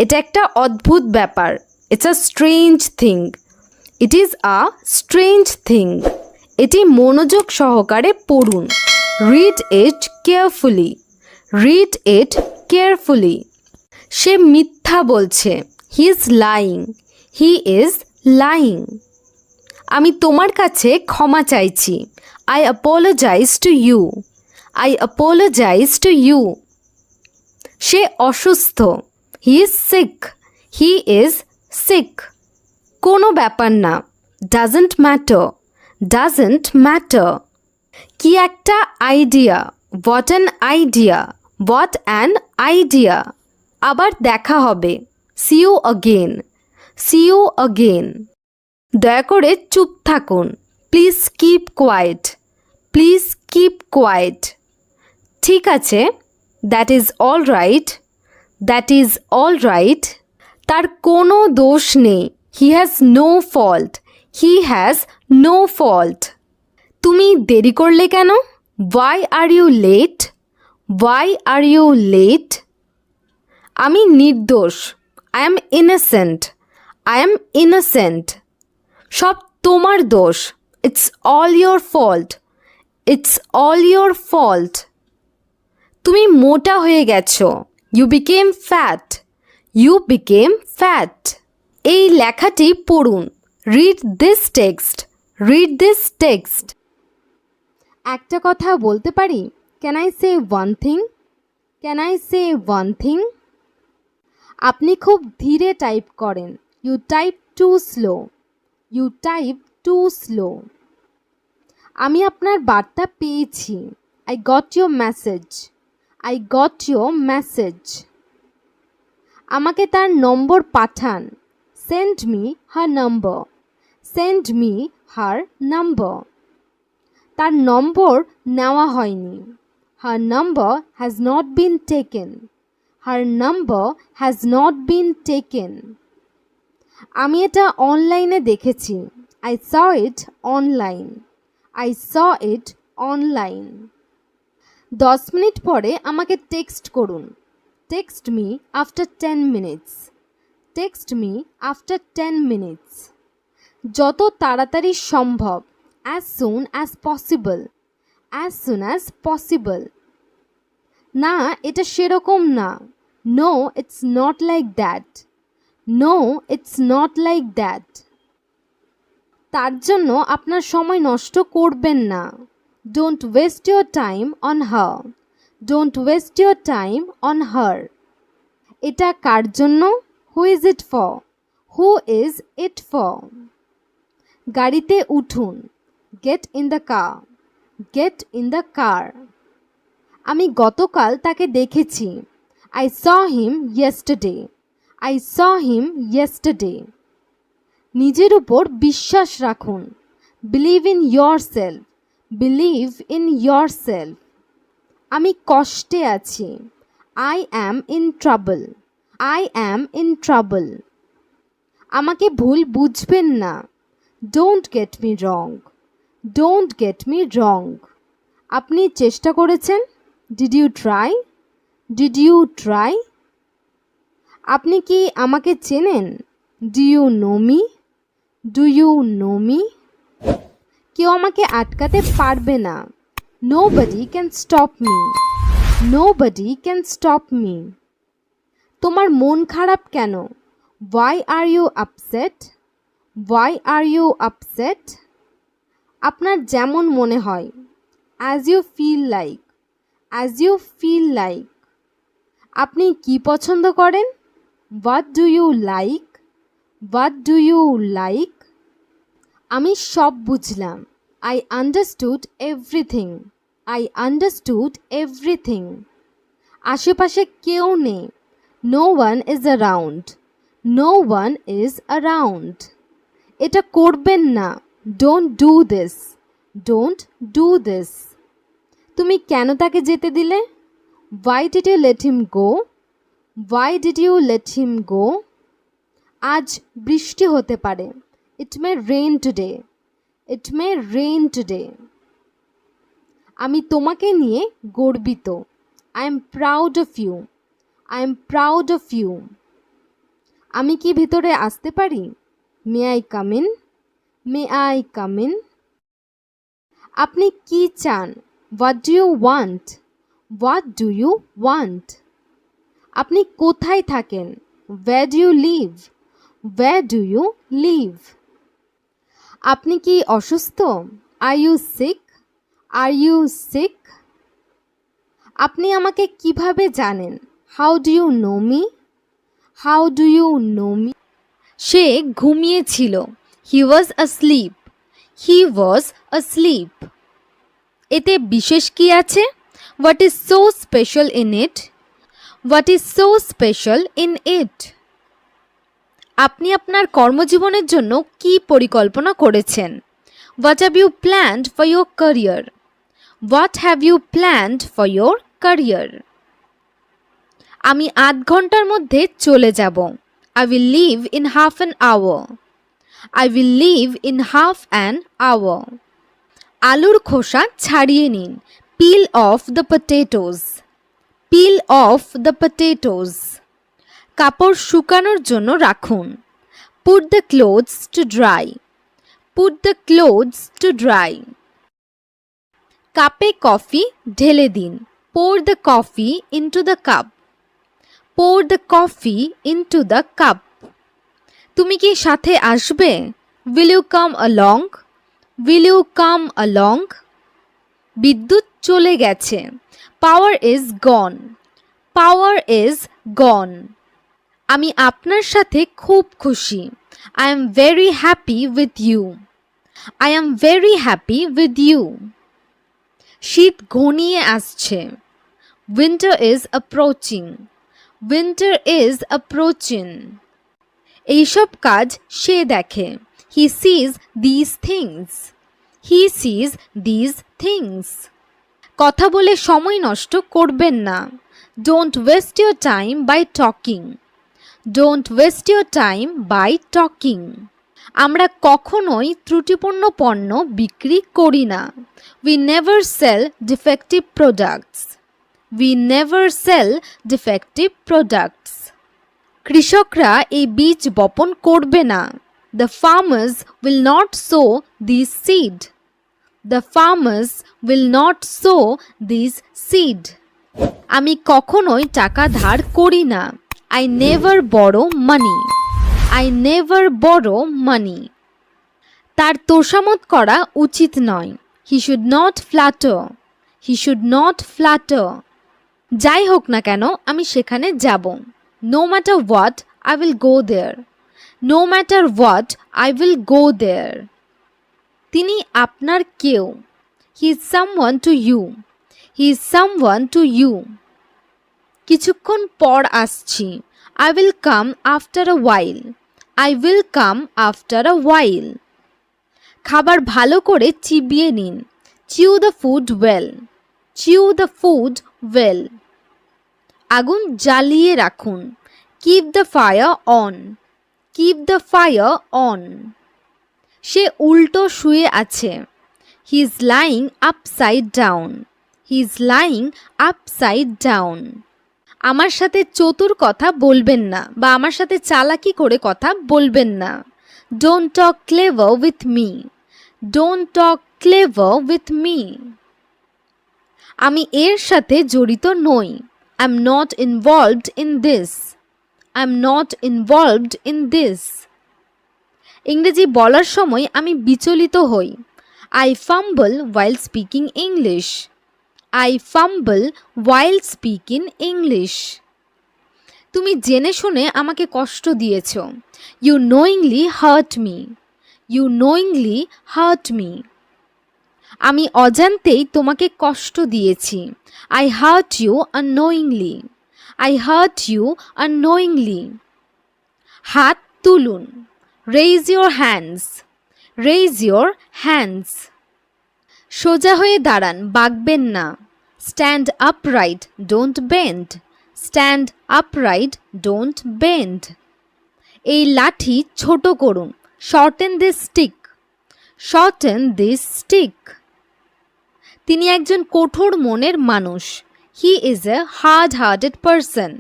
এটা একটা অদ্ভুত ব্যাপার। It's a strange thing. It is a strange thing. এটি মনোযোগ সহকারে পড়ুন। Read it carefully. Read it carefully. সে মিথ্যা বলছে। He is lying. He is lying. আমি তোমার কাছে ক্ষমা চাইছি। I apologise to you. I apologise to you. সে অসুস্থ। He is sick. He is sick. কোনো ব্যাপার না। Doesn't matter. Doesn't matter. কি একটা আইডিয়া। What an idea. What an idea. আবার দেখা হবে। See you again. See you again. দয়া করে চুপ থাকুন। Please keep quiet. Please keep quiet. ঠিক আছে। That is all right. That is all right. তার কোনো দোষ নেই। He has no fault. He has no fault. তুমি দেরি করলে কেন? Why are you late? Why are you late? আমি নির্দোষ। I am innocent. I am innocent. সব তোমার দোষ। It's all your fault. It's all your fault. তুমি মোটা হয়ে গেছো। You became fat. You became fat. এই লেখাটি পড়ুন। Read this text. Read this text. একটা কথা বলতে পারি? Can I say one thing? Can I say one thing? আপনি খুব ধীরে টাইপ করেন। You type too slow. You type too slow. আমি আপনার বার্তা পেয়েছি। I got your message. I got your message. আমাকে তার নম্বর পাঠান। Send me her number. Send me her নম্বর। তার নম্বর নেওয়া হয়নি। Her number has not been taken. Her number has not been taken. আমি এটা অনলাইনে দেখেছি। I saw it online. I saw it online. 10 minute পরে আমাকে টেক্সট করুন। Text me after 10 minutes. Text me after 10 minutes. যত তাড়াতাড়ি সম্ভব। As soon as possible. As soon as possible. না, এটা সেরকম না। No, it's not like that. No, it's not like that. তার জন্য আপনার সময় নষ্ট করবেন না। Don't waste your time on her. Don't waste your time on her. এটা কার জন্য? Who is it for? Who is it for? গাড়িতে উঠুন। Get in the car. Get in the car. আমি গতকাল তাকে দেখেছি। I saw him yesterday. I saw him yesterday. নিজের উপর বিশ্বাস রাখুন। Believe in your self. Believe in your self. আমি কষ্টে আছি। I am in trouble. I am in trouble. আমাকে ভুল বুঝবেন না। Don't get me wrong. Don't get me wrong. আপনি চেষ্টা করেছেন? Did you try? Did you try? আপনি কি আমাকে চেনেন? Do you know me? Do you know me? কেউ আমাকে আটকাতে পারবে না। Nobody can stop me. Nobody can stop me. তোমার মন খারাপ কেন? Why are you upset? Why are you upset? আপনার যেমন মনে হয়। As you feel like. As you feel like. আপনি কি পছন্দ করেন? What do you like? What do you like? আমি সব বুঝলাম। I understood everything. I understood everything. আশেপাশে কেউ নেই। No one is around. No one is around. এটা করবেন না। Don't do this. Don't do this. তুমি কেন তাকে যেতে দিলে? Why did you let him go? Why did you let him go? আজ বৃষ্টি হতে পারে। It may rain today. It may rain today. আমি তোমাকে নিয়ে গর্বিত। I am proud of you. I am proud of you. আমি কি ভিতরে আসতে পারি? May I come in? May I come in? আপনি কি চান? What do you want? What do you want? আপনি কোথায় থাকেন? Where do you live? Where do you live? আপনি কি অসুস্থ? Are you sick? Are you sick? আপনি আমাকে কিভাবে জানেন? How do you know me? How do you know me? সে ঘুমিয়েছিল। He was asleep. He was asleep. এতে বিশেষ কি আছে? What is so special in it? What is so special in it? আপনি আপনার কর্মজীবনের জন্য কি পরিকল্পনা করেছেন? What have you planned for your career? What have you planned for your career? আমি ৮ ঘন্টার মধ্যে চলে যাব। I will leave in half an hour. I will leave in half an hour. আলুর খোসা ছাড়িয়ে নিন। Peel off the potatoes. Peel off the potatoes. কাপড় শুকানোর জন্য রাখুন। Put the clothes to dry. Put the clothes to dry. কাপে coffee ঢেলে দিন। pour the coffee into the cup. pour the coffee into the cup. তুমি কি সাথে আসবে? will you come along? will you come along? বিদ্যুৎ চলে গেছে। power is gone. power is gone. আমি আপনার সাথে খুব খুশি। I am very happy with you. I am very happy with you. শীত ঘনিয়ে আসছে। winter is approaching. winter is approaching. এইসব কাজ সে দেখে। he sees these things. he sees these things. কথা বলে সময় নষ্ট করবেন না। don't waste your time by talking. don't waste your time by talking. আমরা কখনোই ত্রুটিপূর্ণ পণ্য বিক্রি করি না। we never sell defective products. we never sell defective products. কৃষকরা এই বীজ বপন করবে না। the farmers will not sow these seed. the farmers will not sow these seed. আমি কখনোই টাকা ধার করি না। I never borrow money. I never borrow money. তার তোষামোদ করা উচিত নয়। He should not flatter. He should not flatter. যাই হোক না কেন আমি সেখানে যাব। No matter what, I will go there. No matter what, I will go there. তিনি আপনার কেউ। He is someone to you. He is someone to you. কিছুক্ষণ পর আসছি। I will come after a while. I will come after a while. খাবার ভালো করে চিবিয়ে নিন। Chew the food well. Chew the food well. আগুন জ্বালিয়ে রাখুন। Keep the fire on. Keep the fire on. সে উল্টো শুয়ে আছে। He is lying upside down. He is lying upside down. আমার সাথে চতুর কথা বলবেন না বা আমার সাথে চালাকি করে কথা বলবেন না। Don't talk clever with me. Don't talk clever with me. আমি এর সাথে জড়িত নই। I'm not involved in this. I'm not involved in this. ইংরেজি বলার সময় আমি বিচলিত হই। I fumble while speaking English. I fumble while speaking English. তুমি জেনে শুনে আমাকে কষ্ট দিয়েছ। You knowingly hurt me. You knowingly hurt me. আমি অজান্তেই তোমাকে কষ্ট দিয়েছি। I hurt you unknowingly. I hurt you unknowingly. হাত তুলুন। Raise your hands. Raise your hands. সোজা হয়ে দাঁড়ান, বাঁকবেন না। Stand upright, don't bend. Stand upright, don't bend. এই লাঠি ছোট করুন। Shorten this stick. Shorten this stick. তিনি একজন কঠোর মনের মানুষ। He is a hard-hearted person.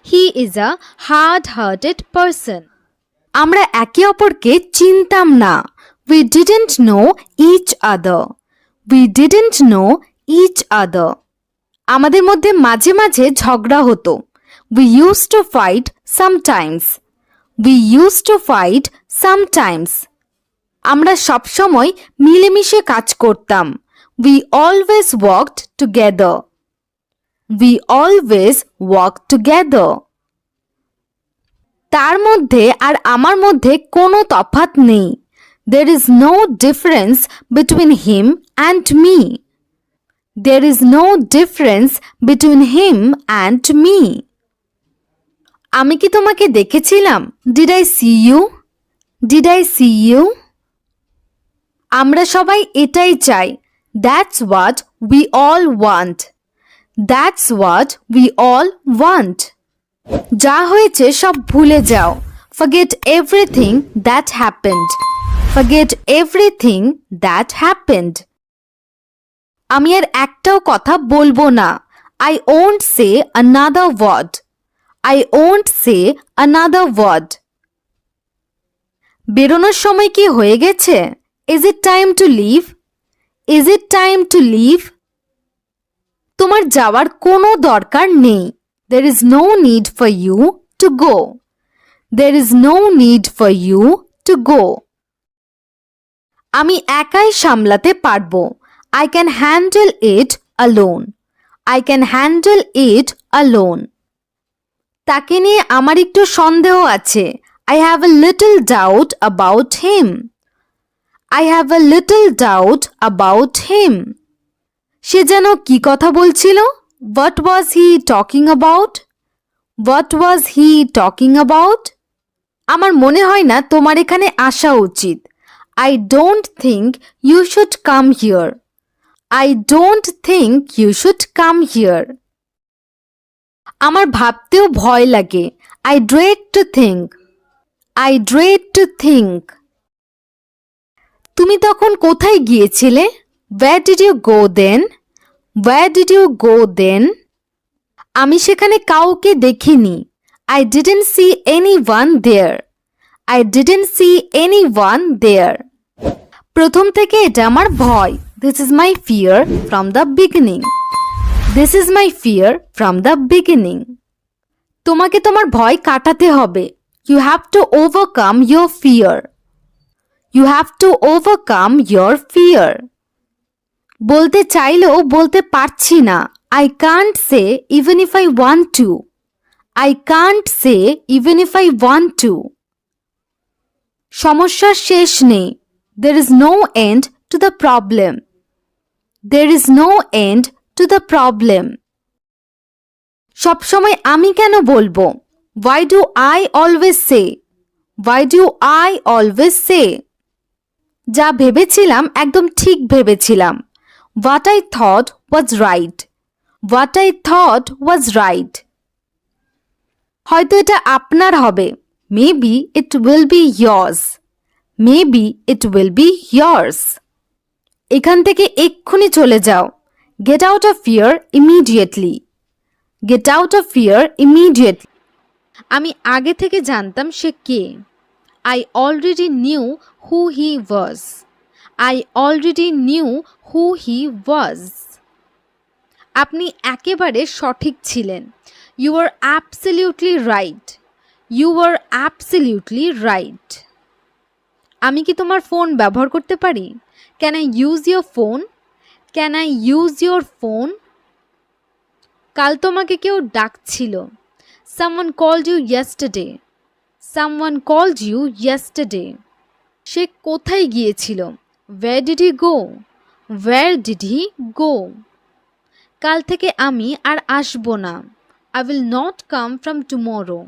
He is a hard-hearted person. আমরা একে অপরকে চিনতাম না. We didn't know each other. We didn't know each other. আমাদের মধ্যে মাঝে মাঝে ঝগড়া হতো. We used to fight sometimes. We used to fight sometimes. আমরা সবসময় মিলেমিশে কাজ করতাম. We always worked together. We always worked together. তার মধ্যে আর আমার মধ্যে কোনো তফাৎ নেই. There is no difference between him and me. There is no difference between him and me. আমি কি তোমাকে দেখেছিলাম? Did I see you? Did I see you? আমরা সবাই এটাই চাই. That's what we all want. That's what we all want. যা হয়েছে সব ভুলে যাও. Forget everything that happened. Forget everything that happened. আমি আর একটাও কথা বলবো না. I won't say another word. I won't say another word. বেরোনোর সময় কি হয়ে গেছে? Is it time to leave? Is it time to leave? তোমার যাওয়ার কোনো দরকার নেই. There is no need for you to go. There is no need for you to go. আমি একাই সামলাতে পারবো. I can handle it alone. I can handle it alone. তাকে নিয়ে আমার একটু সন্দেহ আছে. I have a little doubt about him. I have a little doubt about him. সে যেন কি কথা বলছিল? What was he talking about? What was he talking about? আমার মনে হয় না তোমার এখানে আসা উচিত. I don't think you should come here. I don't think you should come here. আমার ভাবতেও ভয় লাগে. I dread to think. I dread to think. তুমি তখন কোথায় গিয়েছিলে? Where did you go then? Where did you go then? আমি সেখানে কাউকে দেখিনি. I didn't see anyone there. I didn't see anyone there. প্রথম থেকে এটা আমার ভয়. This is my fear from the beginning. This is my fear from the beginning. তোমাকে তোমার ভয় কাটাতে হবে. You have to overcome your fear. You have to overcome your fear. বলতে চাইলেও বলতে পারছি না. I can't say even if I want to. I can't say even if I want to. সমস্যার শেষ নেই. There is no end to the problem. There is no end to the problem. সবসময় আমি কেন বলবো? Why do I always say? Why do I always say? যা ভেবেছিলাম একদম ঠিক ভেবেছিলাম. What I thought was right. What I thought was right. হয়তো এটা আপনার হবে. Maybe it will be yours. Maybe it will be yours. এখান থেকে এক্ষুনি চলে যাও. Get out of here immediately. Get out of here immediately. আমি আগে থেকে জানতাম সে কে. I already knew who he was. I already knew who he was. আপনি একেবারে সঠিক ছিলেন. You were absolutely right. You were absolutely right. আমি কি তোমার ফোন ব্যবহার করতে পারি? Can I use your phone? Can I use your phone? কাল তোমাকে কেউ ডাকছিল. Someone called you yesterday. Someone called you yesterday. সে কোথায় গিয়েছিল? Where did he go? Where did he go? কাল থেকে আমি আর আসবো না. I will not come from tomorrow.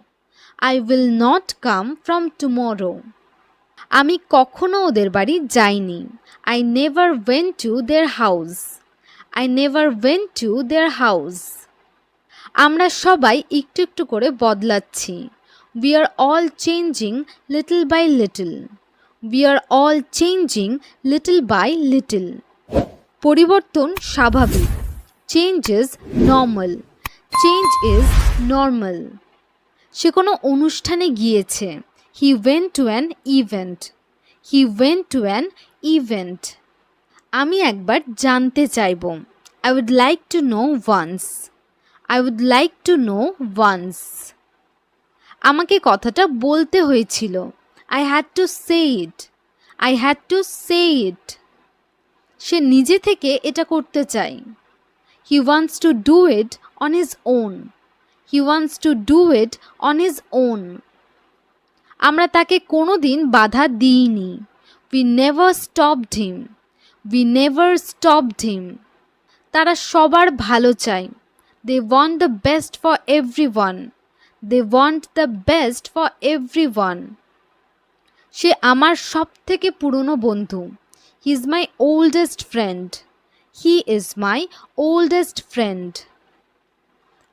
I will not come from tomorrow. আমি কখনো ওদের বাড়ি যাইনি. I never went to their house. I never went to their house. আমরা সবাই একটু একটু করে বদলাচ্ছি. We are all changing little by little. We are all changing little by little. পরিবর্তন স্বাভাবিক. Change is normal. Change is normal. সে কোনো অনুষ্ঠানে গিয়েছে। He went to an event. He went to an event. আমি একবার জানতে চাইব। I would like to know once. I would like to know once. আমাকে কথাটা বলতে হয়েছিল। I had to say it. I had to say it. সে নিজে থেকে এটা করতে চায়। He wants to do it on his own. He wants to do it on his own. আমরা তাকে কোনো দিন বাধা দিইনি। We never stopped him. We never stopped him. তারা সবার ভালো চায়। They want the best for everyone. They want the best for everyone. সে আমার সব থেকে পুরনো বন্ধু। He is my oldest friend. He is my oldest friend.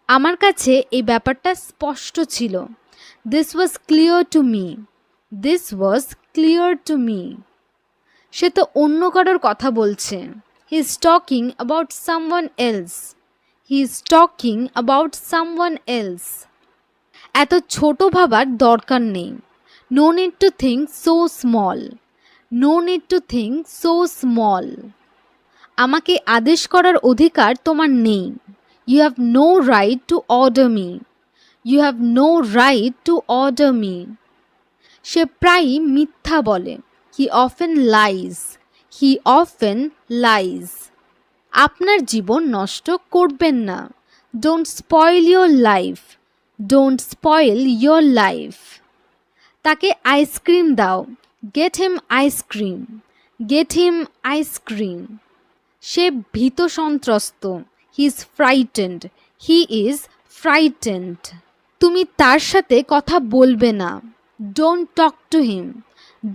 আমার কাছে এই ব্যাপারটা স্পষ্ট ছিল। This was clear to me. This was clear to me. সে তো অন্য কারোর কথা বলছে। He is talking about someone else. He is talking about someone else. এত ছোট ভাবার দরকার নেই। No need to think so small. No need to think so small. আমাকে আদেশ করার অধিকার তোমার নেই। You have no right to order me. You have no right to order me. সে প্রায়ই মিথ্যা বলে। He often lies. He often lies. আপনার জীবন নষ্ট করবেন না। Don't spoil your life. Don't spoil your life. তাকে আইসক্রিম দাও। Gate him ice cream. Get him ice cream. সে ভীত সন্ত্রস্ত। He is frightened. He is frightened. তুমি তার সাথে কথা বলবে না। Don't talk to him.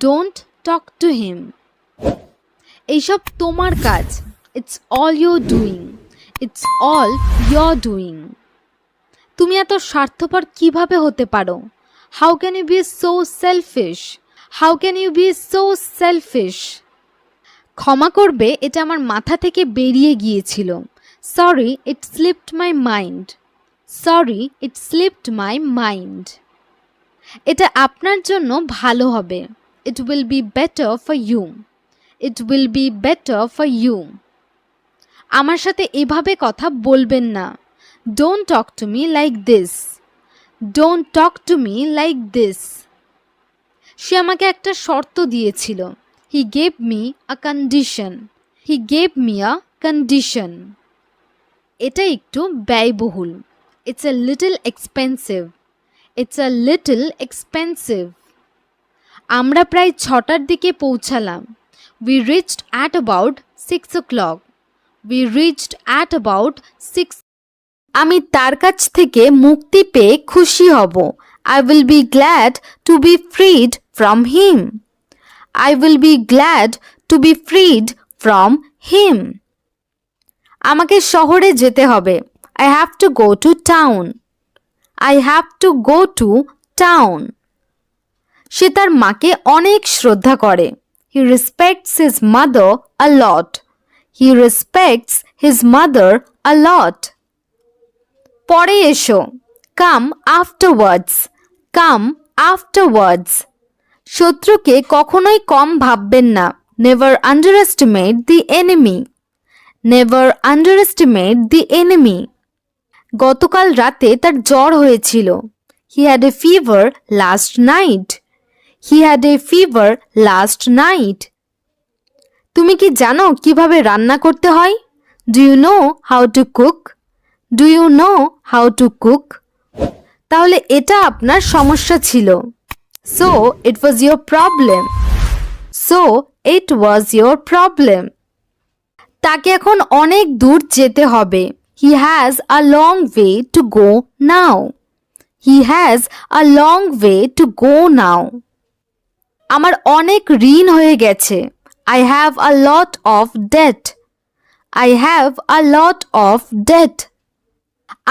Don't talk to him. এইসব তোমার কাজ। It's all your doing. It's all your doing. তুমি এত স্বার্থপর কিভাবে হতে পারো? How can you be so selfish? How can you be so selfish? ক্ষমা করবে, এটা আমার মাথা থেকে বেরিয়ে গিয়েছিল। Sorry, it slipped my mind. Sorry, it slipped my mind. এটা আপনার জন্য ভালো হবে। It will be better for you. It will be better for you. আমার সাথে এভাবে কথা বলবেন না। Don't talk to me like this. Don't talk to me like this. সে আমাকে একটা শর্ত দিয়েছিল। He gave me a condition. He gave me a condition. এটা একটু ব্যয়বহুল। It's a little expensive. It's a little expensive. আমরা প্রায় 6টার দিকে পৌঁছালাম। We reached at about 6 o'clock. We reached at about 6। আমি তার কাছ থেকে মুক্তি পেয়ে খুশি হব। I will be glad to be freed from him. I will be glad to be freed from him. আমাকে শহরে যেতে হবে। I have to go to town. I have to go to town. সে তার মাকে অনেক শ্রদ্ধা করে। He respects his mother a lot. He respects his mother a lot. পরে এসো। Come afterwards. Come afterwards. শত্রুকে কখনোই কম ভাববেন না। Never underestimate the enemy. Never underestimate the enemy. গতকাল রাতে তার জ্বর হয়েছিল। He had a fever last night. He had a fever last night. তুমি কি জানো কিভাবে রান্না করতে হয়? Do you know how to cook? Do you know how to cook? তাহলে এটা আপনার সমস্যা ছিল। So it was your problem. So it was your problem. তাকে এখন অনেক দূর যেতে হবে। He has a long way to go now. He has a long way to go now. আমার অনেক ঋণ হয়ে গেছে। I have a lot of debt. I have a lot of debt.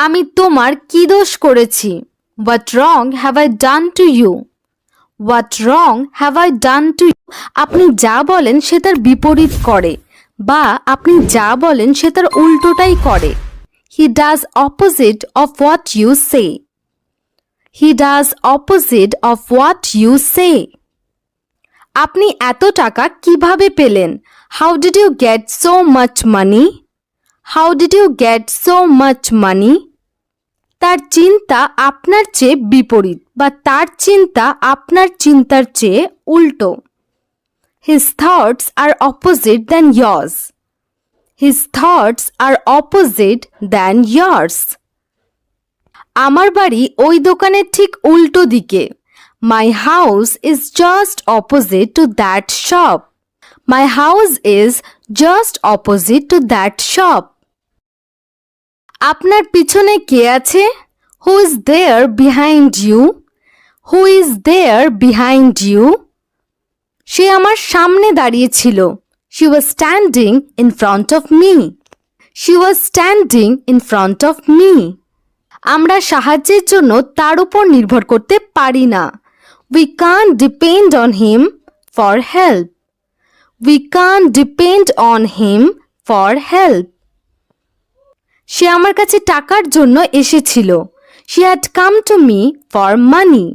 আমি তোমার কি দোষ করেছি? What wrong have I done to you? What wrong have I done to you? আপনি যা বলেন সে তার বিপরীত করে, বা আপনি যা বলেন সে তার উল্টোটাই করে। He does opposite of what you say. He does opposite of what you say. আপনি এত টাকা কিভাবে পেলেন? How did you get so much money? How did you get so much money? তার চিন্তা আপনার চেয়ে বিপরীত বা তার চিন্তা আপনার চিন্তার চেয়ে উল্টো। His thoughts are opposite than yours. His thoughts are opposite than yours. আমার বাড়ি ওই দোকানের ঠিক উল্টো দিকে। My house is just opposite to that shop. My house is just opposite to that shop. আপনার পিছনে কে আছে? Who is there behind you? Who is there behind you? সে আমার সামনে দাঁড়িয়ে ছিল। She was standing in front of me. She was standing in front of me. আমরা সাহায্যের জন্য তার উপর নির্ভর করতে পারি না। We can't depend on him for help. We can't depend on him for help. সে আমার কাছে টাকার জন্য এসেছিল। She had come to me for money.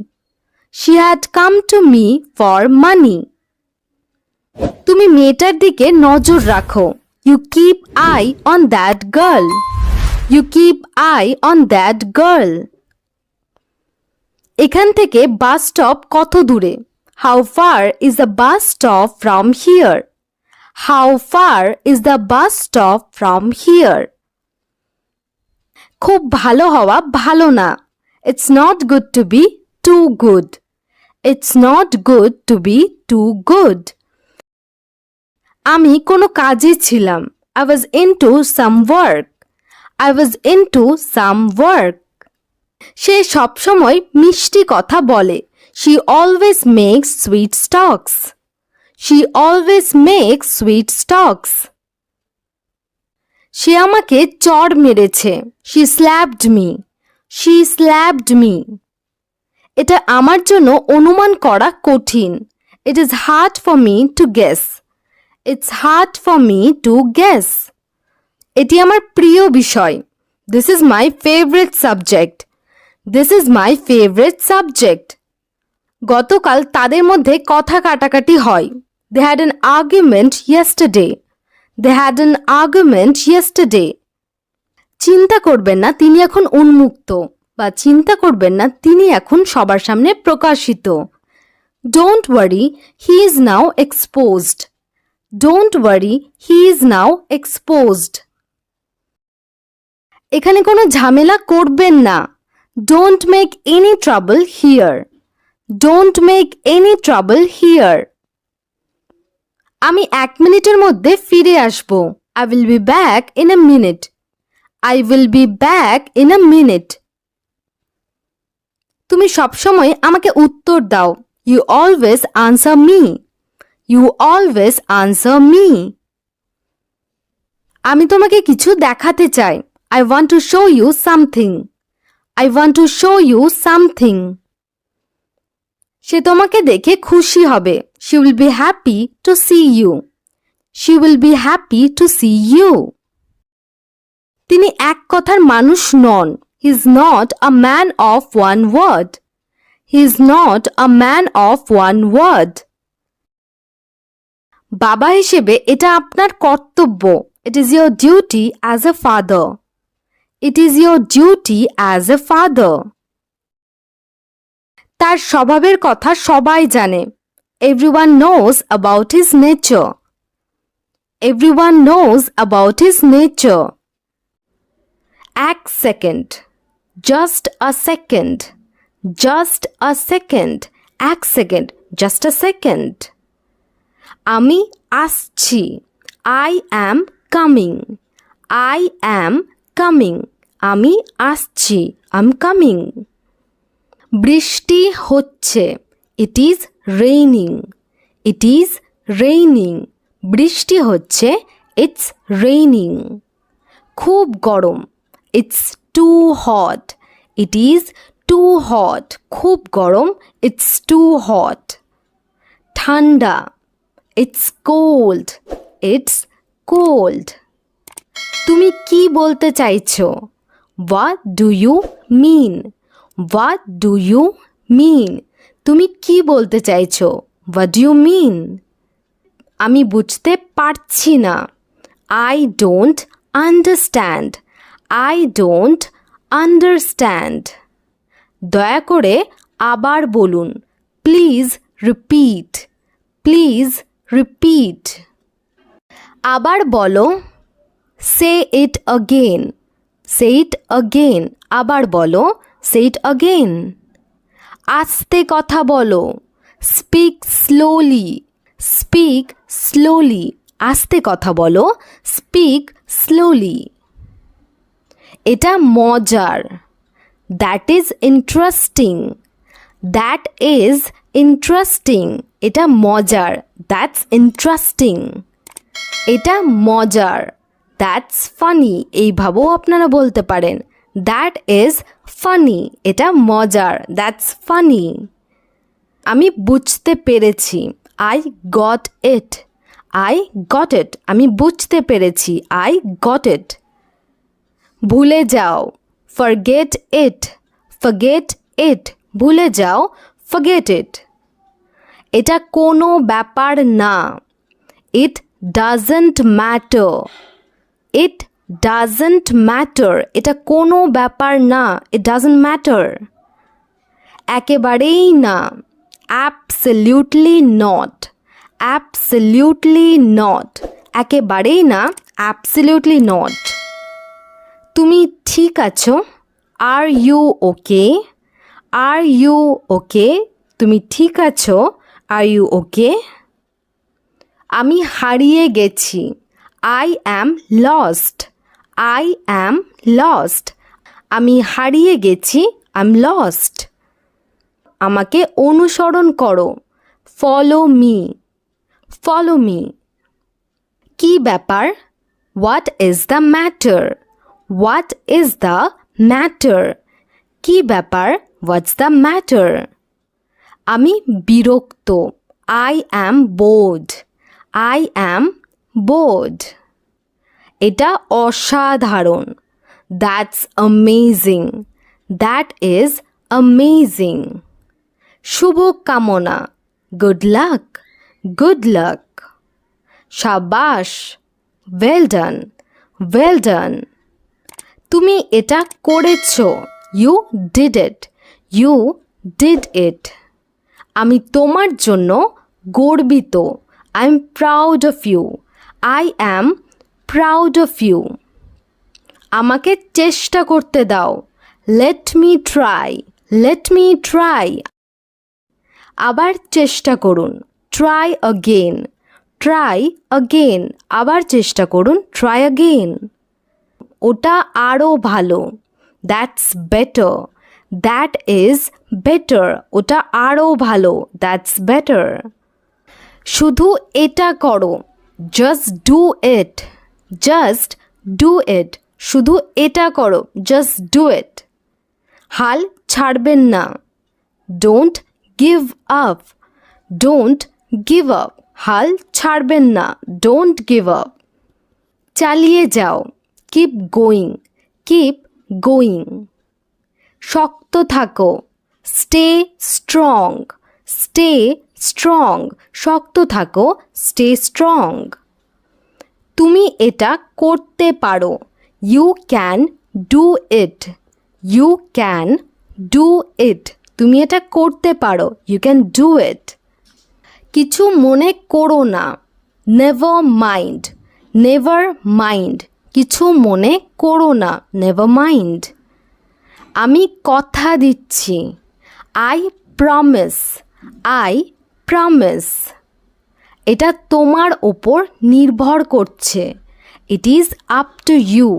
She had come to me for money. তুমি মেয়েটার দিকে নজর রাখো। You keep eye on that girl. You keep eye on that girl. এখান থেকে বাস স্টপ কত দূরে? How far is the bus stop from here? How far is the bus stop from here? খুব ভালো হওয়া ভালো না। It's not good to be too good. It's not good to be too good. আমি কোনো কাজে ছিলাম। I was into some work. I was into some work. সে সবসময় মিষ্টি কথা বলে। She always makes sweet talks. She always makes sweet talks. সে আমাকে চড় মেরেছে। She slapped me. She slapped me. এটা আমার জন্য অনুমান করা কঠিন। It is hard for me to guess. It's hard for me to guess. এটি আমার প্রিয় বিষয়। This is my favorite subject. This is my favorite subject. গতকাল তাদের মধ্যে কথা কাটাকাটি হয়। They had an argument yesterday. They had an argument yesterday. চিন্তা করবেন না, তিনি এখন উন্মুক্ত, বা চিন্তা করবেন না, তিনি এখন সবার সামনে প্রকাশিত। Don't worry, he is now exposed. Don't worry, he is now exposed. এখানে কোনো ঝামেলা করবেন না। Don't make any trouble here. Don't make any trouble here. আমি 1 মিনিটের মধ্যে ফিরে আসব। I will be back in a minute. I will be back in a minute. তুমি সবসময় আমাকে উত্তর দাও। You always answer me. You always answer me. আমি তোমাকে কিছু দেখাতে চাই। I want to show you something. I want to show you something. সে তোমাকে দেখে খুশি হবে। She will be happy to see you. She will be happy to see you. তিনি এক কথার মানুষ নন। He is not a man of one word. He is not a man of one word. বাবা হিসেবে এটা আপনার কর্তব্য। It is your duty as a father. It is your duty as a father. তার স্বভাবের কথা সবাই জানে। Everyone knows about his nature. Everyone knows about his nature. এক second. Just a second. Just a second. এক second. Just a second. আমি আসছি। I am coming. I am coming. আমি আসছি। I'm coming. বৃষ্টি হচ্ছে। It is raining. It is raining. বৃষ্টি হচ্ছে। It's raining. খুব গরম। It's too hot. It is too hot. খুব গরম। It's too hot. ঠান্ডা। It's cold. It's cold. তুমি কি বলতে চাইছো? What do you mean? What do you mean? তুমি কি বলতে চাইছো? What do you mean? আমি বুঝতে পারছি না। I don't understand. I don't understand. দয়া করে আবার বলুন। Please repeat. Please repeat. আবার বলো। Say it again. Say it again. আবার বলো। Say it again. আস্তে কথা বলো। Speak slowly. Speak slowly. আস্তে কথা বলো। Speak slowly. এটা মজার। That is interesting. That is interesting. এটা মজার। That's interesting. এটা মজার। That's funny. এইভাবেও আপনারা বলতে পারেন। That is funny. এটা মজার। That's funny. আমি বুঝতে পেরেছি। I got it. I got it. আমি বুঝতে পেরেছি। I got it. ভুলে যাও। Forget it. Forget it. ভুলে যাও। Forget it. এটা কোনো ব্যাপার না। It doesn't matter. It doesn't matter. এটা কোনো ব্যাপার না। It doesn't matter. একেবারেই না। Absolutely not. Absolutely not. একেবারেই না। Absolutely not. তুমি ঠিক আছো? Are you okay? Are you okay? তুমি ঠিক আছো? Are you okay? আমি হারিয়ে গেছি। I am lost. I am lost. আমি হারিয়ে গেছি। I am lost. আমাকে অনুসরণ করো। Follow me. Follow me. কি ব্যাপার? What is the matter? What is the matter? কি ব্যাপার? What's the matter? আমি বিরক্ত। I am bored. I am bored. এটা অসাধারণ। That's amazing. That is amazing. শুভকামনা। Good luck. Good lakh. শাবাশ। Well done. Well done. তুমি এটা করেছো। You did it. You did it. আমি তোমার জন্য গর্বিত। I am proud of you. I am proud of you. আমাকে চেষ্টা করতে দাও। Let me try. Let me try. আবার চেষ্টা করুন। Try again. Try again. আবার চেষ্টা করুন। Try again. ওটা আরও ভালো। That's better. That is better. ওটা আরও ভালো। That's better. শুধু এটা করো। Just do it. Just do it. শুধু এটা করো। Just do it. হাল ছাড়বেন না। Don't give up. Don't give up. হাল ছাড়বেন না। Don't give up. চালিয়ে যাও। Keep going. Keep going. শক্ত থাকো। Stay strong. Stay strong. শক্ত থাকো। Stay strong. তুমি এটা করতে পারো। You can do it. You can do it. তুমি এটা করতে পারো। You can do it. কিছু মনে করো না। Never mind. Never mind. কিছু মনে করো না। Never mind. আমি কথা দিচ্ছি। I promise. I promise. এটা তোমার ওপর নির্ভর করছে। It is up to you.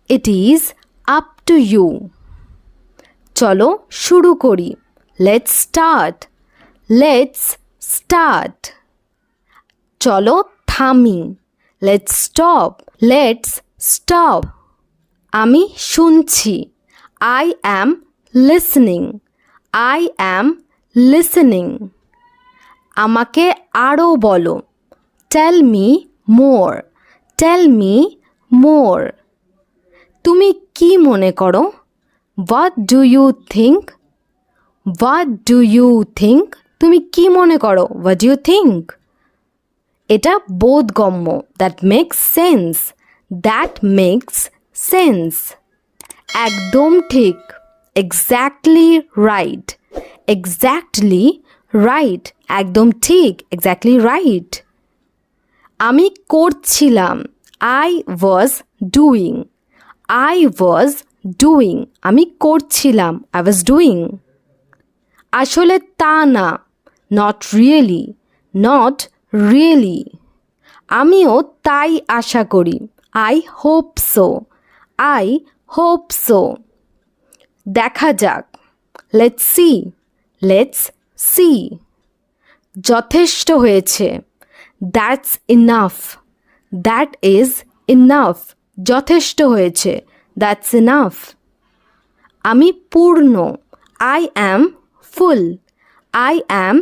It is up to you. চলো শুরু করি। Let's start. Let's start. চলো থামি। Let's stop. Let's stop. আমি শুনছি। I am listening. I am listening. আমাকে আরও বলো। Tell me more. Tell me more. তুমি কি মনে করো? What do you think? What do you think? তুমি কি মনে করো? What do you think? এটা বোধগম্য, that makes sense. That makes sense. একদম ঠিক, exactly right. Exactly right. একদম ঠিক, exactly right. আমি করছিলাম, I was doing. I was doing. আমি করছিলাম, I was doing. আসলে তা না, not really. Not really. আমিও তাই আশা করি, I hope so. I hope so. দেখা যাক, let's see. Let's see. যথেষ্ট হয়েছে, that's enough. That is enough. যথেষ্ট হয়েছে, that's enough. আমি পূর্ণ, I am full. I am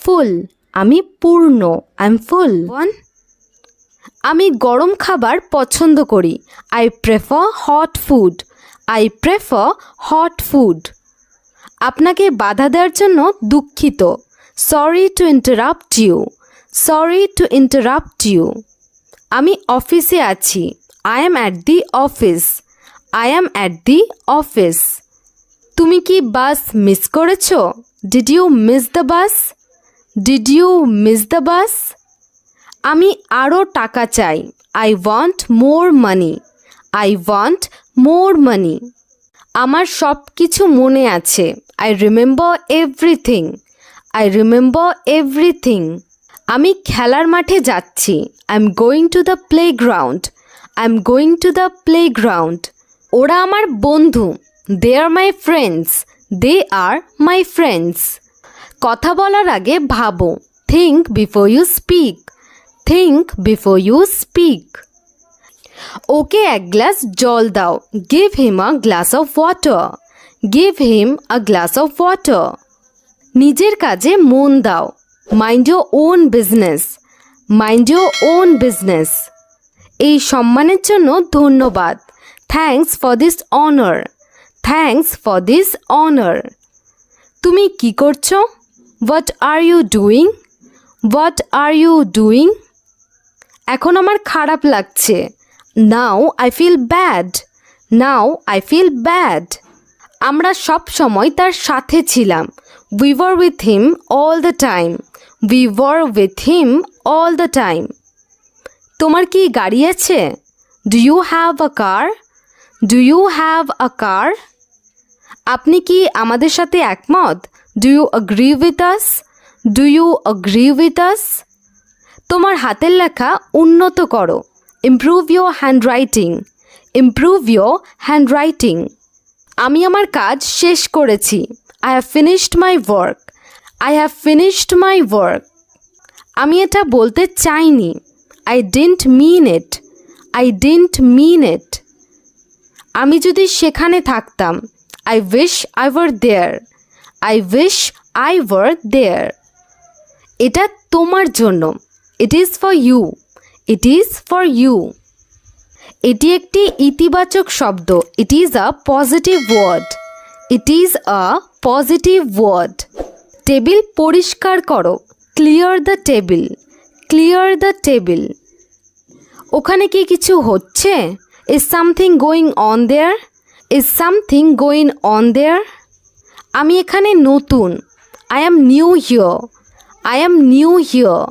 full. আমি পূর্ণ, I'm full. আমি গরম খাবার পছন্দ করি, I prefer hot food. I prefer hot food. আপনাকে বাধা দেওয়ার জন্য দুঃখিত, sorry to interrupt you. Sorry to interrupt you. আমি অফিসে আছি, I am at the office. I am at the office. তুমি কি বাস মিস করেছো? Did you miss the bus? Did you miss the bus? আমি আরও টাকা চাই, I want more money. I want more money. আমার সব কিছু মনে আছে, I remember everything. I remember everything. আমি খেলার মাঠে যাচ্ছি, I'm going to the playground. I'm going to the playground. ওরা আমার বন্ধু, they are my friends. They are my friends. কথা বলার আগে ভাবো, think before you speak. Think before you speak. ওকে এক গ্লাস জল দাও, give him a glass of water. Give him a glass of water. নিজের কাজে মন দাও, mind your own business. Mind your own business. এই সম্মানের জন্য ধন্যবাদ, thanks for this honor. Thanks for this honor. তুমি কি করছো? What are you doing? What are you doing? এখন আমার খারাপ লাগছে, now I feel bad. Now I feel bad. আমরা সব সময় তার সাথে ছিলাম, we were with him all the time. We were with him all the time. তোমার কি গাড়ি আছে? Do you have a car? Do you have a car? আপনি কি আমাদের সাথে একমত? Do you agree with us? Do you agree with us? তোমার হাতের লেখা উন্নত করো, improve your handwriting. Improve your handwriting. আমি আমার কাজ শেষ করেছি, I have finished my work. I have finished my work. আমি এটা বলতে চাইনি, I didn't mean it. I didn't mean it. আমি যদি সেখানে থাকতাম, I wish I were there. I wish I were there. এটা তোমার জন্য, it is for you. It is for you. এটি একটি ইতিবাচক শব্দ, it is a positive word. It is a positive word. Table পরিষ্কার করো, clear the table. Clear the table. ওখানে কি কিছু হচ্ছে? Is something going on there? Is something going on there? আমি এখানে নতুন, I am new here. I am new here.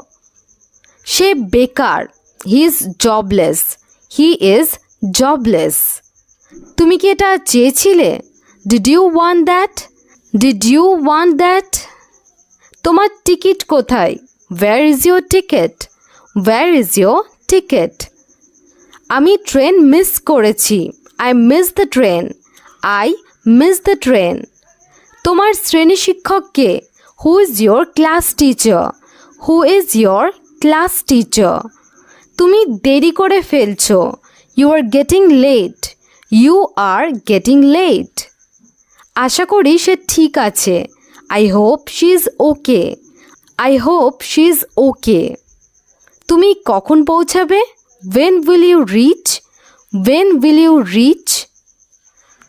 সে বেকার, he is jobless. He is jobless. তুমি কি এটা চেয়েছিলে? Did you want that? Did you want that? তোমার ticket কোথায়? Where is your ticket? Where is your ticket? আমি train miss করেছি, I missed the train. I missed the train. তোমার শ্রেণী শিক্ষক কে? Who is your class teacher? Who is your class teacher? তুমি দেরি করে ফেলছো, you are getting late. You are getting late. আশা করি সে ঠিক আছে, I hope she is okay. I hope she is okay. তুমি কখন পৌঁছাবে? When will you reach? When will you reach?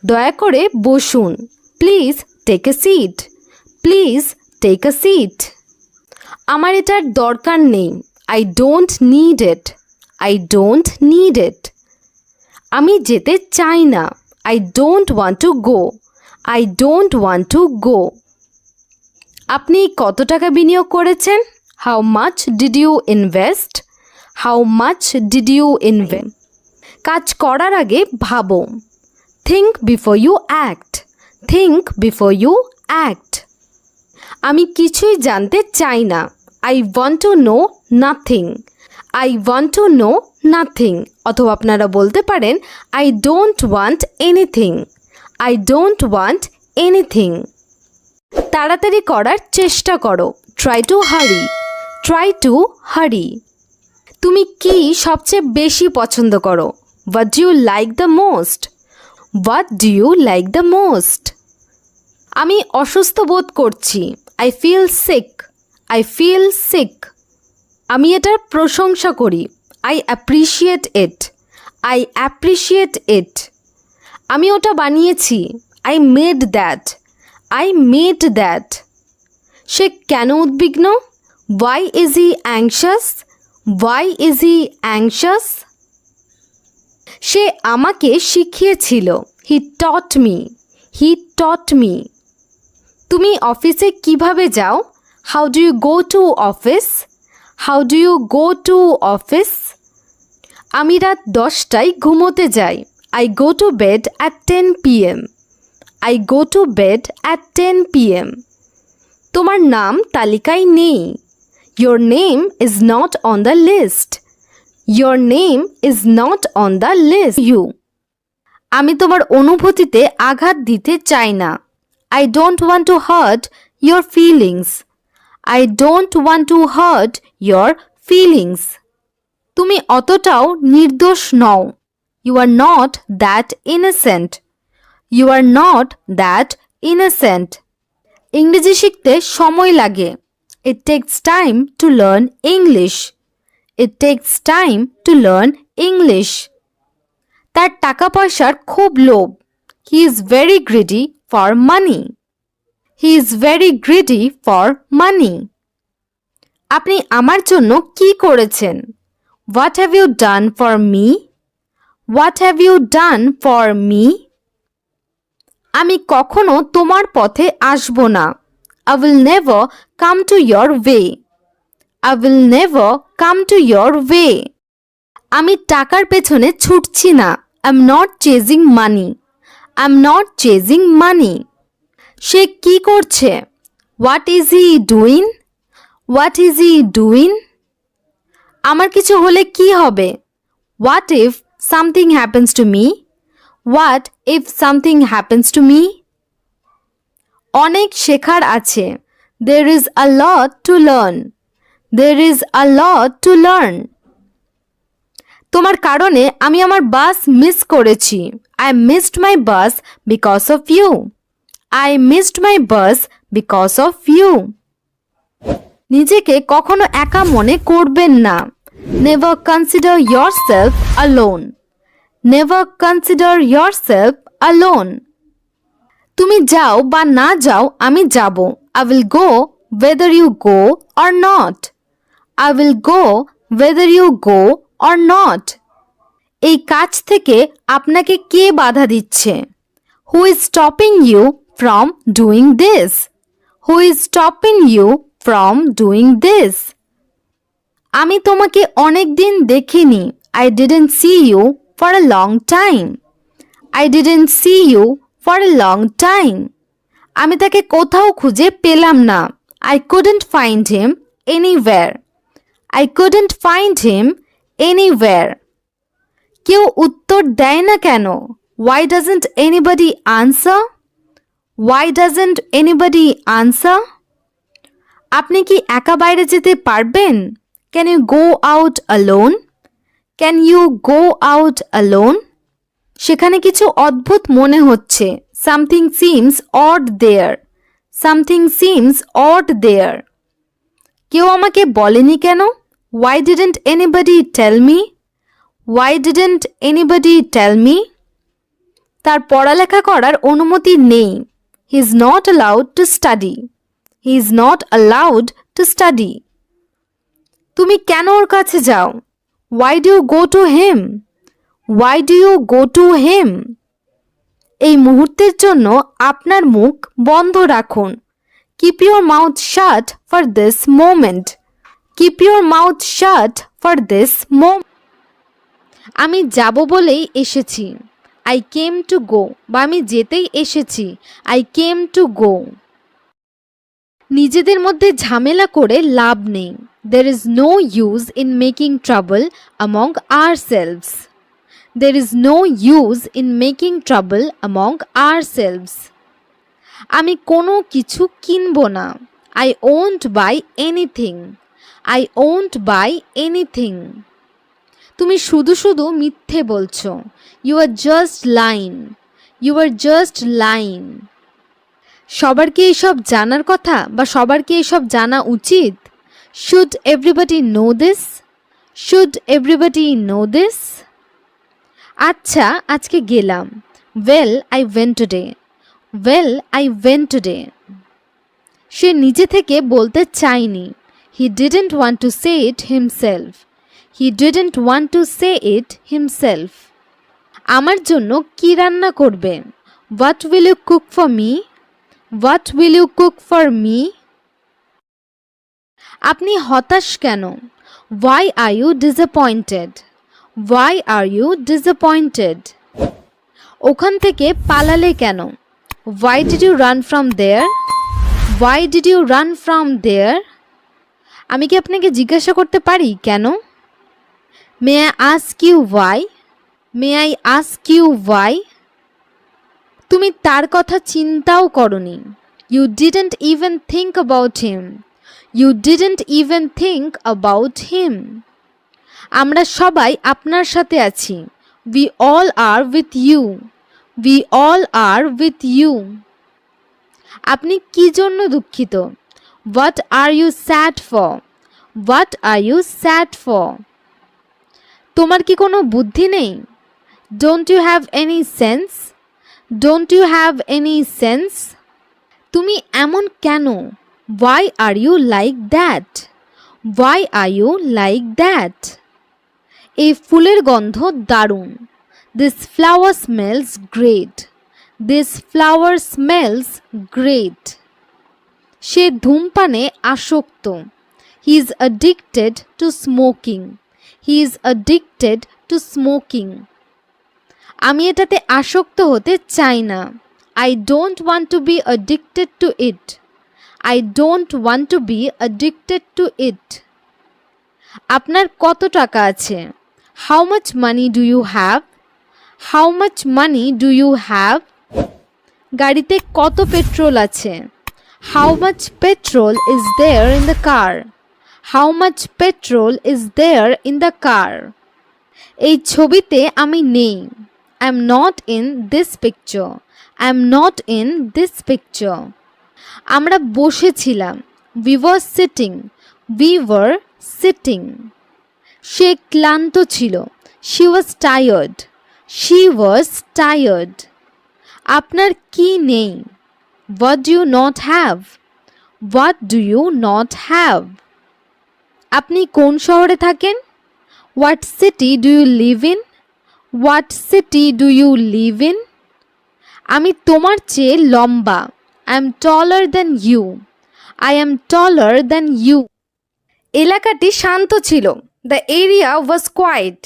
দয়া করে বসুন। Please take a seat. Please take a seat. আমার এটার দরকার নেই। I don't need it. I don't need it. আমি যেতে চাই না। I don't want to go. I don't want to go. আপনি কত টাকা বিনিয়োগ করেছেন? How much did you invest? How much did you invest? কাজ করার আগে ভাবো। Think before you act. Think before you act. আমি কিছুই জানতে চাই না। I want to know nothing. I want to know nothing. অথবা আপনারা বলতে পারেন I don't want anything. I don't want anything. তাড়াতাড়ি করার চেষ্টা করো। Try to hurry. Try to hurry. তুমি কি সবচেয়ে বেশি পছন্দ করো? What do you like the most? What do you like the most? আমি অসুস্থ বোধ করছি। I feel sick. I feel sick. আমি এটার প্রশংসা করি। I appreciate it. I appreciate ইট। আমি ওটা বানিয়েছি। I made that. I made that. সে কেন উদ্বিগ্ন? Why is he anxious? Why is he anxious? সে আমাকে শিখিয়েছিল। হি টট মি। হি টট মি। তুমি অফিসে কিভাবে যাও? How do you go to office? How do you go to office? আমি রাত 10টায় ঘুমোতে যাই। I go to bed at 10 PM। I go to bed at 10 PM। তোমার নাম তালিকায় নেই। Your name is not on the list. Your name is not on the list. You. আমি তোমার অনুভূতিতে আঘাত দিতে চাই না। I don't want to hurt your feelings. I don't want to hurt your feelings. তুমি অতটাও নির্দোষ নও। You are not that innocent. You are not that innocent. ইংরেজি শিখতে সময় লাগে। It takes time to learn English. It takes time to learn English. তার টাকা পয়সার খুব লোভ। He is very greedy for money. He is very greedy for money. আপনি আমার জন্য কি করেছেন? What have you done for me? What have you done for me? আমি কখনো তোমার পথে আসব না। I will never come to your way. I will never come to your way. আমি টাকার পেছনে ছুটছি না। I'm not chasing money. I'm not chasing money. সে কি করছে? What is he doing? What is he doing? আমার কিছু হলে কি হবে? What if something happens to me? What if something happens to me? অনেক শেখার আছে। There is a lot to learn. There is a lot to learn. তোমার কারণে আমি আমার বাস মিস করেছি। I missed my bus because of you. I missed my bus because of you. নিজেকে কখনো একা মনে করবেন না। Never consider yourself alone. Never consider yourself alone. তুমি যাও বা না যাও আমি যাব। I will go whether you go or not. I will go whether you go or not. এই কাজ থেকে আপনাকে কে বাধা দিচ্ছে? Who is stopping you from doing this? Who is stopping you from doing this? আমি তোমাকে অনেক দিন দেখিনি। I didn't see you for a long time. I didn't see you for a long time. আমি তাকে কোথাও খুঁজে পেলাম না। I couldn't find him anywhere. I couldn't find him anywhere. কেউ উত্তর দেয় না কেন? Why doesn't anybody answer? Why doesn't anybody answer? আপনি কি একা বাইরে যেতে পারবেন? Can you go out alone? Can you go out alone? সেখানে কিছু অদ্ভুত মনে হচ্ছে। Something seems odd there. Something seems odd there. কেউ আমাকে বলেনি কেন? Why didn't anybody tell me? Why didn't anybody tell me? তার পড়ালেখা করার অনুমতি নেই। He is not allowed to study. He is not allowed to study. তুমি কেন ওর কাছে যাও? Why do you go to him? Why do you go to him? এই মুহূর্তের জন্য আপনার মুখ বন্ধ রাখুন। Keep your mouth shut for this moment. Keep your mouth shut for this moment. আমি যাব বলেই এসেছি। I came to go, বা আমি যেতেই এসেছি। I came to go. নিজেদের মধ্যে ঝামেলা করে লাভ নেই। There is no use in making trouble among ourselves. There is no use in making trouble among ourselves. আমি কোনো কিছু কিনব না। I won't buy anything. I won't buy anything. তুমি শুধু শুধু মিথ্যে বলছো। You are just lying. You are just lying. সবার কি এইসব জানার কথা, বা সবার কি এইসব জানা উচিত? Should everybody know this? Should everybody know this? আচ্ছা, আজকে গেলাম। Well, I went today. Well, I went today. সে নিজে থেকে বলতে চায়নি। He didn't want to say it himself. He didn't want to say it himself. আমার জন্য কি রান্না করবে? What will you cook for me? What will you cook for me? আপনি হতাশ কেন? Why are you disappointed? Why are you disappointed? ওখান থেকে পালালে কেন? Why did you run from there? Why did you run from there? আমি কি আপনাকে জিজ্ঞাসা করতে পারি কেন? May I ask you why? May I ask you why? তুমি তার কথা চিন্তাও করনি। You didn't even think about him. You didn't even think about him. আমরা সবাই আপনার সাথে আছি। We all are with you. We all are with you. আপনি কি জন্য দুঃখিত? What are you sad for? What are you sad for? তোমার কি কোনো বুদ্ধি নেই? Don't you have any sense? Don't you have any sense? তুমি এমন কেন? Why are you like that? Why are you like that? এই ফুলের গন্ধ দারুণ। This flower smells great. This flower smells great. সে ধূমপানে আসক্ত। He is addicted to smoking. He is addicted to smoking. আমি এটাতে আসক্ত হতে চাই না। I don't want to be addicted to it. I don't want to be addicted to it. আপনার কত টাকা আছে? How much money do you have? How much money do you have? গাড়িতে কত পেট্রোল আছে? How much petrol is there in the car? How much petrol is there in the car? এই ছবিতে আমি নেই। I am not in this picture. I am not in this picture. আমরা বসেছিলাম। We were sitting. We were sitting. সে ক্লান্ত ছিল। She was tired. She was tired. আপনার কি নেই? What do you not have? What do you not have? আপনি কোন শহরে থাকেন? What city do you live in? What city do you live in? আমি তোমার চেয়ে লম্বা। I am taller than you. I am taller than you. এলাকাটি শান্ত ছিল। The area was quiet.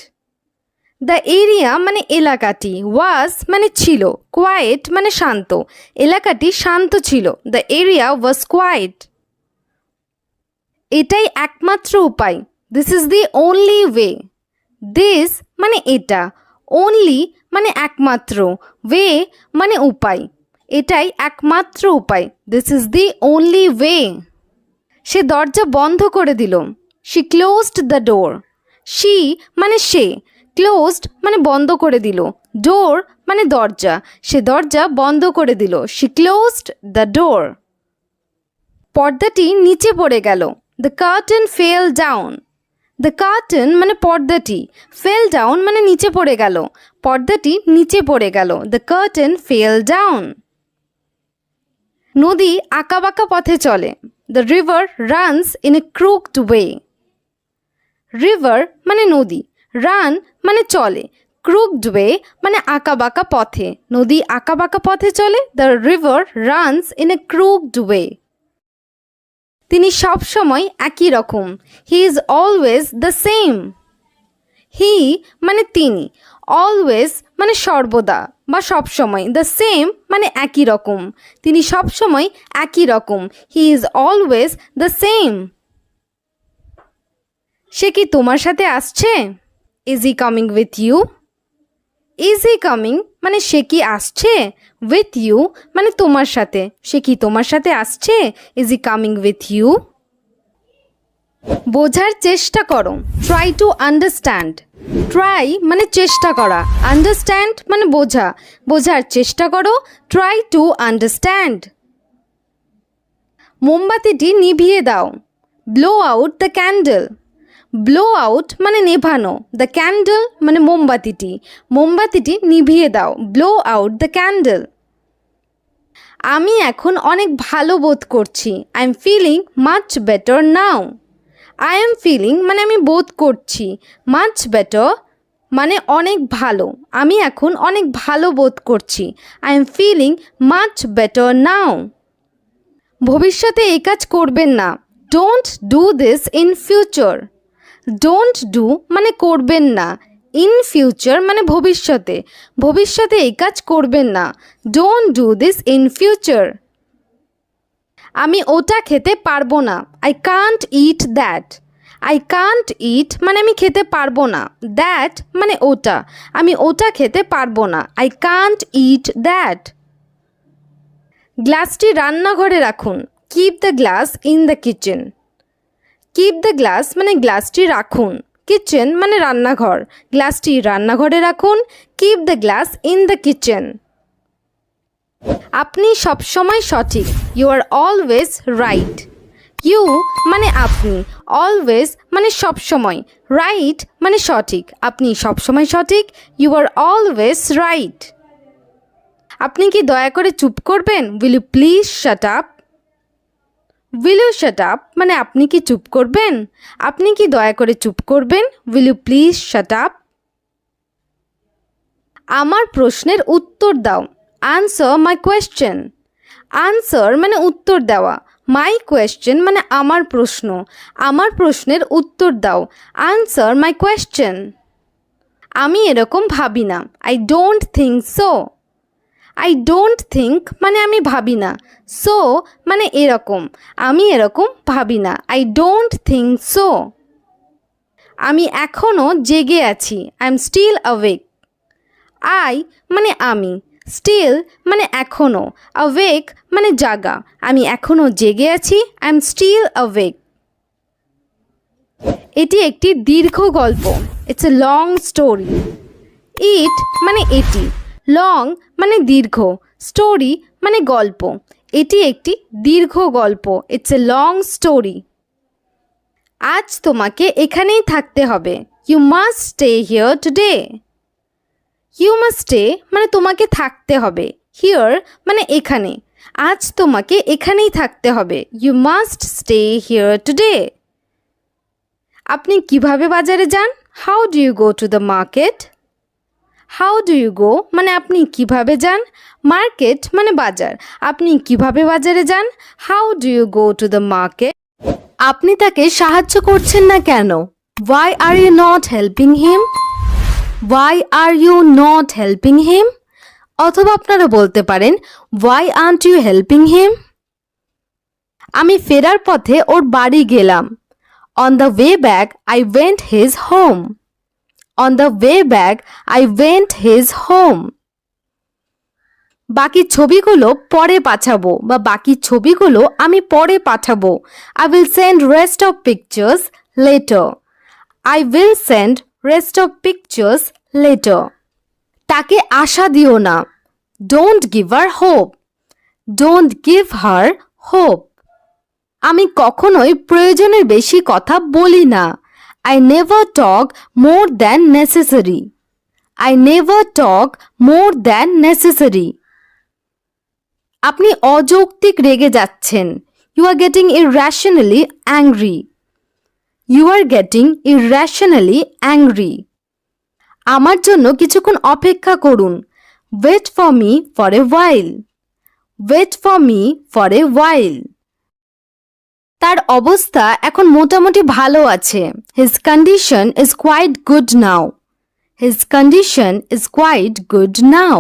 The area মানে এলাকাটি, was মানে ছিল, quiet মানে শান্ত। এলাকাটি শান্ত ছিল। The area was quiet. এটাই একমাত্র উপায়। This is the only way. This মানে এটা, only মানে একমাত্র, way মানে উপায়। এটাই একমাত্র উপায়। This is the only way. সে দরজা বন্ধ করে দিল। She closed the door. She মানে সে, closed মানে বন্ধ করে দিল, door মানে দরজা। সে দরজা বন্ধ করে দিল। She closed the door. পর্দাটি নিচে পড়ে গেল। The curtain fell down. The curtain মানে পর্দাটি, ফেল ডাউন মানে নিচে পড়ে গেল, পর্দাটি নিচে পড়ে গেল, দ্য কার্টেন ফেল ডাউন। নদী আঁকাবাঁকা পথে চলে, the river runs in a crooked way. River মানে নদী, রান মানে চলে, ক্রুকড ওয়ে মানে আঁকাবাঁকা পথে, নদী আঁকাবাঁকা পথে চলে, the river runs in a crooked way. তিনি সব সময় একই রকম, he is always the same. He মানে তিনি, অলওয়েজ মানে সর্বদা বা সবসময়, দ্য সেম মানে একই রকম, তিনি সবসময় একই রকম, he is always the same. সে কি তোমার সাথে আসছে? Is he coming with you? Is he coming মানে সে কি আসছে, উইথ ইউ মানে তোমার সাথে, সে কি তোমার সাথে আসছে, is he coming with you. বোঝার চেষ্টা করো, ট্রাই টু আন্ডারস্ট্যান্ড। ট্রাই মানে চেষ্টা করা, আন্ডারস্ট্যান্ড মানে বোঝা, বোঝার চেষ্টা করো, ট্রাই টু আন্ডারস্ট্যান্ড। মোমবাতিটি নিভিয়ে দাও, blow out the candle. Blow out মানে নেভানো, দ্য ক্যান্ডেল মানে মোমবাতিটি, মোমবাতিটি নিভিয়ে দাও, ব্লো আউট দ্য ক্যান্ডেল। আমি এখন অনেক ভালো বোধ করছি, I am feeling much better now. I am feeling মানে আমি বোধ করছি, মাচ বেটার মানে অনেক ভালো, আমি এখন অনেক ভালো বোধ করছি, I am feeling much better now. ভবিষ্যতে এই কাজ করবেন না, don't do this in future. Don't do মানে করবেন না, ইন ফিউচার মানে ভবিষ্যতে, ভবিষ্যতে এই কাজ করবেন না, don't do this in future. আমি ওটা খেতে পারবো না, I can't eat that. I can't eat মানে আমি খেতে পারবো না, দ্যাট মানে ওটা, আমি ওটা খেতে পারবো না, আই কান্ট ইট দ্যাট। গ্লাসটি রান্নাঘরে রাখুন, keep the glass in the kitchen. Keep the glass মানে গ্লাসটি রাখুন, কিচেন মানে রান্নাঘর, গ্লাসটি রান্নাঘরে রাখুন, keep the glass in the kitchen. আপনি সবসময় সঠিক, you are always right. You মানে আপনি, অলওয়েজ মানে সবসময়, রাইট মানে সঠিক, আপনি সবসময় সঠিক, ইউ আর অলওয়েজ রাইট। আপনি কি দয়া করে চুপ করবেন, will you please shut up. Will you shut up মানে আপনি কি চুপ করবেন, আপনি কি দয়া করে চুপ করবেন, will you please shut up. আমার প্রশ্নের উত্তর দাও, আনসার মাই কোয়েশ্চেন। আনসার মানে উত্তর দেওয়া, মাই কোয়েশ্চেন মানে আমার প্রশ্ন, আমার প্রশ্নের উত্তর দাও, আনসার মাই কোয়েশ্চেন। আমি এরকম ভাবি না, I don't think so. I don't think মানে আমি ভাবি না, সো মানে এরকম, আমি এরকম ভাবি না, আই ডোন্ট থিঙ্ক সো। আমি এখনও জেগে আছি, I am still awake. I মানে আমি, স্টিল মানে এখনও, অ্যাওয়েক মানে জাগা, আমি এখনও জেগে আছি, আই এম স্টিল অ্যাওয়েক। এটি একটি দীর্ঘ গল্প, ইটস এ লং স্টোরি। ইট মানে এটি, লং মানে দীর্ঘ, স্টোরি মানে গল্প, এটি একটি দীর্ঘ গল্প, ইটস এ লং স্টোরি। আজ তোমাকে এখানেই থাকতে হবে, you must stay here today. You must stay মানে তোমাকে থাকতে হবে, হিয়ার মানে এখানে, আজ তোমাকে এখানেই থাকতে হবে, you must stay here today. আপনি কিভাবে বাজারে যান, how do you go to the market. How do you go মানে আপনি কিভাবে যান, মার্কেট মানে বাজার, আপনি কিভাবে বাজারে যান, how do you go to the market. আপনি তাকে সাহায্য করছেন না কেন, why are you not helping him. Why are you not helping him, অথবা আপনারা বলতে পারেন why aren't you helping him. আমি ফেরার পথে ওর বাড়ি গেলাম, on the way back I went his home. On the way back I went his home. বাকি ছবিগুলো পরে পাঠাবো বা বাকি ছবিগুলো আমি পরে পাঠাবো, I will send rest of pictures letter. I will send rest of pictures letter. তাকে আশা দিও না, don't give her hope. Don't give her hope. আমি কখনোই প্রয়োজনের বেশি কথা বলি না, I never talk more than necessary. I never talk more than necessary. আপনি অযৌক্তিক রেগে যাচ্ছেন. You are getting irrationally angry. You are getting irrationally angry. আমার জন্য কিছুক্ষণ অপেক্ষা করুন. Wait for me for a while. Wait for me for a while. তার অবস্থা এখন মোটামুটি ভালো আছে. His condition is quite good now. His condition is quite good now.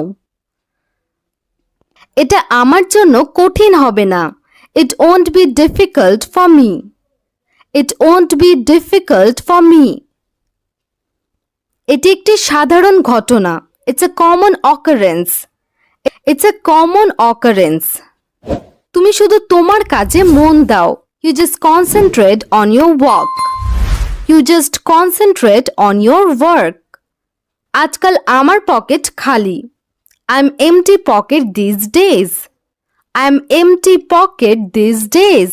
এটা আমার জন্য কঠিন হবে না. It won't be difficult for me. It won't be difficult for me. এটি একটি সাধারণ ঘটনা. It's a common occurrence. It's a common occurrence. তুমি শুধু তোমার কাজে মন দাও. You just concentrate on your work. You just concentrate on your work. আজকাল আমার পকেট খালি. I'm empty pocket these days. I'm empty pocket these days.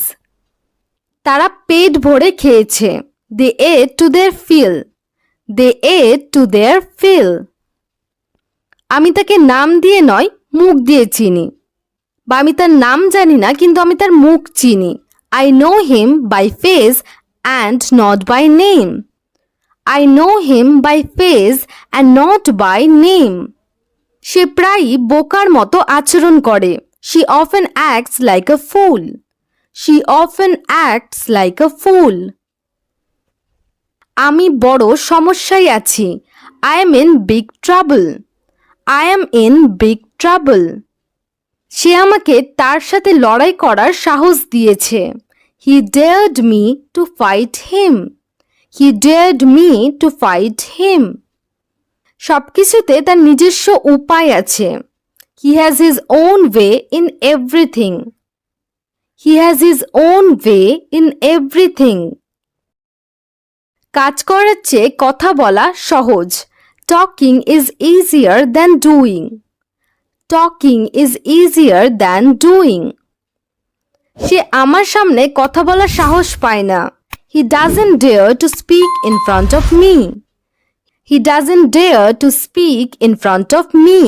তারা পেট ভরে খেয়েছে. They ate to their fill. They ate to their fill. আমি তাকে নাম দিয়ে নয় মুখ দিয়ে চিনি. বা আমি তার নাম জানি না কিন্তু আমি তার মুখ চিনি. I know him by face and not by name. I know him by face and not by name. সে প্রায়ই বোকার মতো আচরণ করে. She often acts like a fool. She often acts like a fool. আমি বড় সমস্যায় আছি. I am in big trouble. I am in big trouble. সে আমাকে তার সাথে লড়াই করার সাহস দিয়েছে. He dared me to fight him. He dared me to fight him. সবকিছুতে তার নিজস্ব উপায় আছে. He has his own way in everything. He has his own way in everything. কাজ করার চেয়ে কথা বলা সহজ. Talking is easier than doing. Talking is easier than doing. সে আমার সামনে কথা বলার সাহস পায় না. He doesn't dare to speak in front of me. He doesn't dare to speak in front of me.